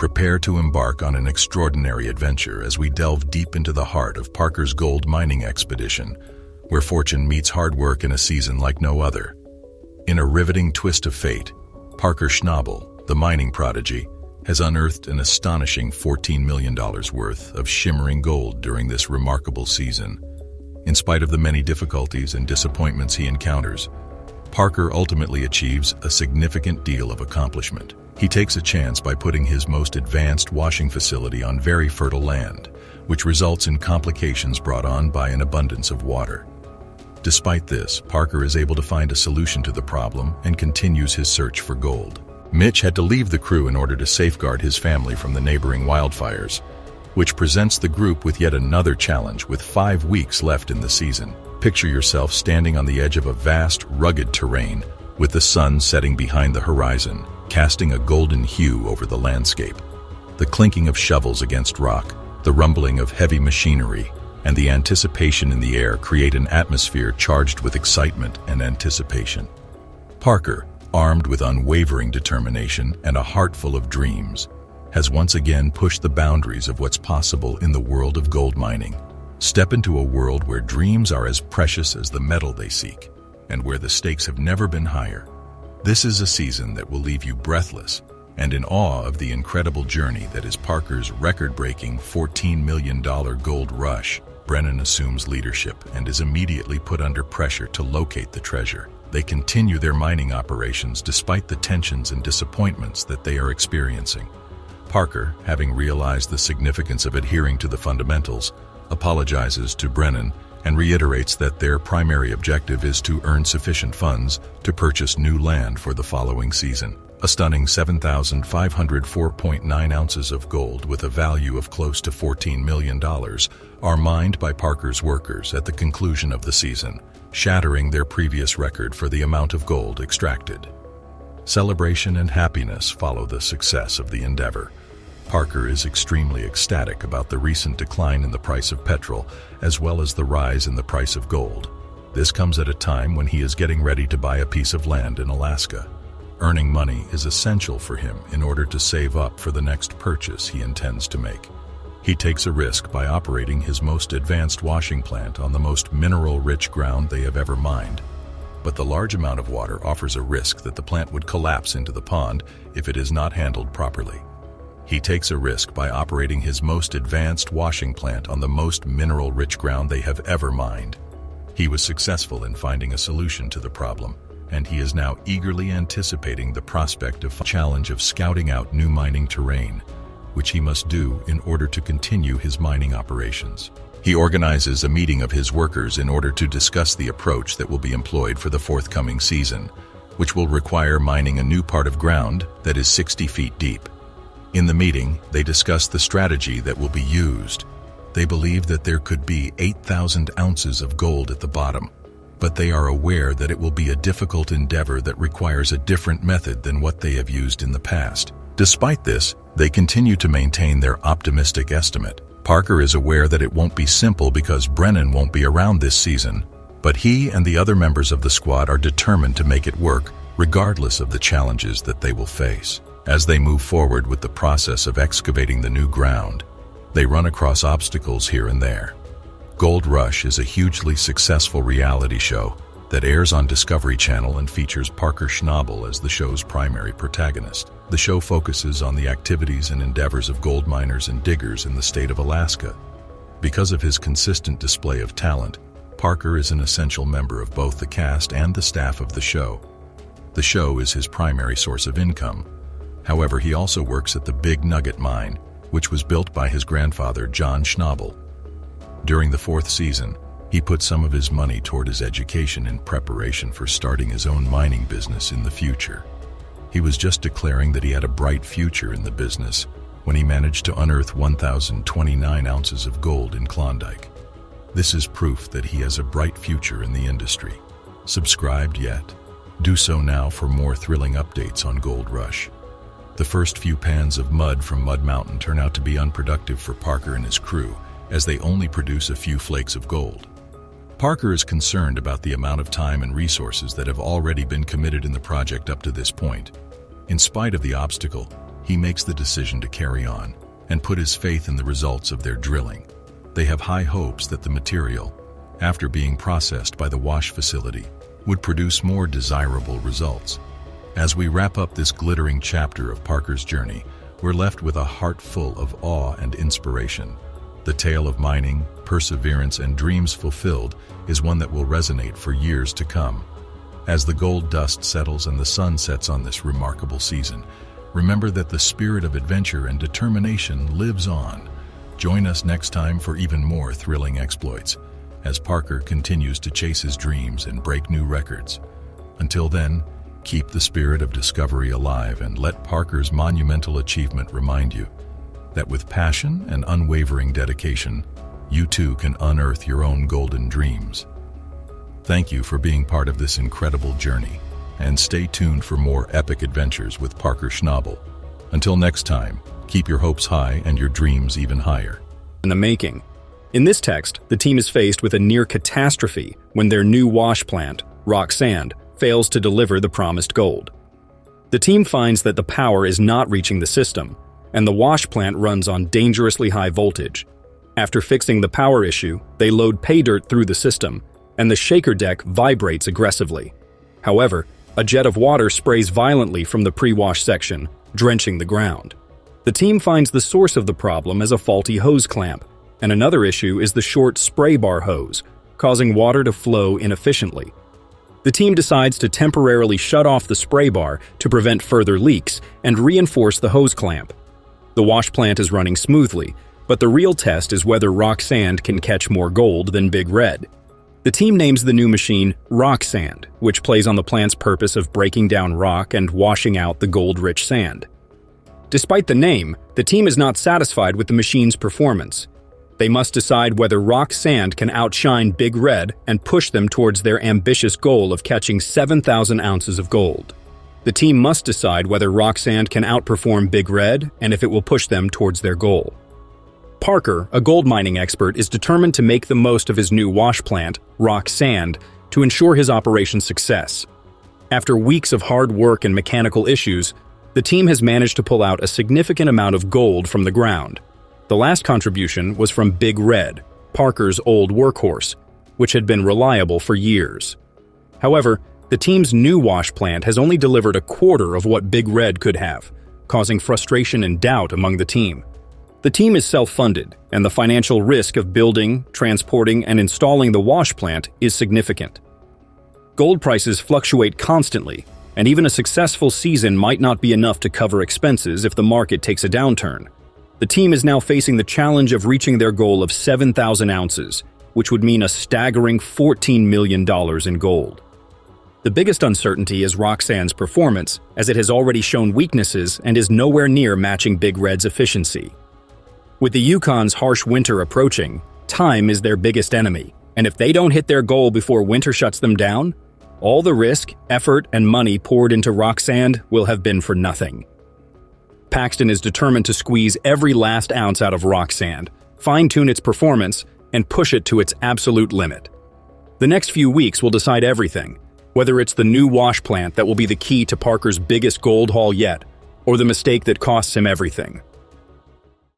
Prepare to embark on an extraordinary adventure as we delve deep into the heart of Parker's gold mining expedition, where fortune meets hard work in a season like no other. In a riveting twist of fate, Parker Schnabel, the mining prodigy, has unearthed an astonishing $14 million worth of shimmering gold during this remarkable season. In spite of the many difficulties and disappointments he encounters, Parker ultimately achieves a significant deal of accomplishment. He takes a chance by putting his most advanced washing facility on very fertile land, which results in complications brought on by an abundance of water. Despite this, Parker is able to find a solution to the problem and continues his search for gold. Mitch had to leave the crew in order to safeguard his family from the neighboring wildfires, which presents the group with yet another challenge with 5 weeks left in the season. Picture yourself standing on the edge of a vast, rugged terrain, with the sun setting behind the horizon, casting a golden hue over the landscape. The clinking of shovels against rock, the rumbling of heavy machinery, and the anticipation in the air create an atmosphere charged with excitement and anticipation. Parker, armed with unwavering determination and a heart full of dreams, has once again pushed the boundaries of what's possible in the world of gold mining. Step into a world where dreams are as precious as the metal they seek, and where the stakes have never been higher. This is a season that will leave you breathless and in awe of the incredible journey that is Parker's record-breaking $14 million gold rush. Brennan assumes leadership and is immediately put under pressure to locate the treasure. They continue their mining operations despite the tensions and disappointments that they are experiencing. Parker, having realized the significance of adhering to the fundamentals, apologizes to Brennan and reiterates that their primary objective is to earn sufficient funds to purchase new land for the following season. A stunning 7,504.9 ounces of gold with a value of close to $14 million are mined by Parker's workers at the conclusion of the season, shattering their previous record for the amount of gold extracted. Celebration and happiness follow the success of the endeavor. Parker is extremely ecstatic about the recent decline in the price of petrol, as well as the rise in the price of gold. This comes at a time when he is getting ready to buy a piece of land in Alaska. Earning money is essential for him in order to save up for the next purchase he intends to make. He takes a risk by operating his most advanced washing plant on the most mineral-rich ground they have ever mined. But the large amount of water offers a risk that the plant would collapse into the pond if it is not handled properly. He takes a risk by operating his most advanced washing plant on the most mineral-rich ground they have ever mined. He was successful in finding a solution to the problem, and he is now eagerly anticipating the prospect of the challenge of scouting out new mining terrain, which he must do in order to continue his mining operations. He organizes a meeting of his workers in order to discuss the approach that will be employed for the forthcoming season, which will require mining a new part of ground that is 60 feet deep. In the meeting, they discuss the strategy that will be used. They believe that there could be 8,000 ounces of gold at the bottom, but they are aware that it will be a difficult endeavor that requires a different method than what they have used in the past. Despite this, they continue to maintain their optimistic estimate. Parker is aware that it won't be simple because Brennan won't be around this season, but he and the other members of the squad are determined to make it work, regardless of the challenges that they will face. As they move forward with the process of excavating the new ground, they run across obstacles here and there. Gold Rush is a hugely successful reality show that airs on Discovery Channel and features Parker Schnabel as the show's primary protagonist. The show focuses on the activities and endeavors of gold miners and diggers in the state of Alaska. Because of his consistent display of talent, Parker is an essential member of both the cast and the staff of the show. The show is his primary source of income. However, he also works at the Big Nugget mine, which was built by his grandfather, John Schnabel. During the 4th season, he put some of his money toward his education in preparation for starting his own mining business in the future. He was just declaring that he had a bright future in the business when he managed to unearth 1,029 ounces of gold in Klondike. This is proof that he has a bright future in the industry. Subscribed yet? Do so now for more thrilling updates on Gold Rush. The first few pans of mud from Mud Mountain turn out to be unproductive for Parker and his crew, as they only produce a few flakes of gold. Parker is concerned about the amount of time and resources that have already been committed in the project up to this point. In spite of the obstacle, he makes the decision to carry on and put his faith in the results of their drilling. They have high hopes that the material, after being processed by the wash facility, would produce more desirable results. As we wrap up this glittering chapter of Parker's journey, we're left with a heart full of awe and inspiration. The tale of mining, perseverance, and dreams fulfilled is one that will resonate for years to come. As the gold dust settles and the sun sets on this remarkable season, remember that the spirit of adventure and determination lives on. Join us next time for even more thrilling exploits, as Parker continues to chase his dreams and break new records. Until then, keep the spirit of discovery alive and let Parker's monumental achievement remind you that with passion and unwavering dedication, you too can unearth your own golden dreams. Thank you for being part of this incredible journey, and stay tuned for more epic adventures with Parker Schnabel. Until next time, keep your hopes high and your dreams even higher. In the making. In this text, the team is faced with a near catastrophe when their new wash plant, Rock Sand, fails to deliver the promised gold. The team finds that the power is not reaching the system, and the wash plant runs on dangerously high voltage. After fixing the power issue, they load pay dirt through the system, and the shaker deck vibrates aggressively. However, a jet of water sprays violently from the pre-wash section, drenching the ground. The team finds the source of the problem as a faulty hose clamp, and another issue is the short spray bar hose, causing water to flow inefficiently. The team decides to temporarily shut off the spray bar to prevent further leaks and reinforce the hose clamp. The wash plant is running smoothly, but the real test is whether Rock Sand can catch more gold than Big Red. The team names the new machine Rock Sand, which plays on the plant's purpose of breaking down rock and washing out the gold-rich sand. Despite the name, the team is not satisfied with the machine's performance. They must decide whether Rock Sand can outshine Big Red and push them towards their ambitious goal of catching 7,000 ounces of gold. The team must decide whether Rock Sand can outperform Big Red and if it will push them towards their goal. Parker, a gold mining expert, is determined to make the most of his new wash plant, Rock Sand, to ensure his operation's success. After weeks of hard work and mechanical issues, the team has managed to pull out a significant amount of gold from the ground. The last contribution was from Big Red, Parker's old workhorse, which had been reliable for years. However, the team's new wash plant has only delivered a quarter of what Big Red could have, causing frustration and doubt among the team. The team is self-funded, and the financial risk of building, transporting, and installing the wash plant is significant. Gold prices fluctuate constantly, and even a successful season might not be enough to cover expenses if the market takes a downturn. The team is now facing the challenge of reaching their goal of 7,000 ounces, which would mean a staggering $14 million in gold. The biggest uncertainty is Rock Sand's performance, as it has already shown weaknesses and is nowhere near matching Big Red's efficiency. With the Yukon's harsh winter approaching, time is their biggest enemy, and if they don't hit their goal before winter shuts them down, all the risk, effort, and money poured into Rock Sand will have been for nothing. Paxton is determined to squeeze every last ounce out of Rock Sand, fine-tune its performance, and push it to its absolute limit. The next few weeks will decide everything, whether it's the new wash plant that will be the key to Parker's biggest gold haul yet, or the mistake that costs him everything.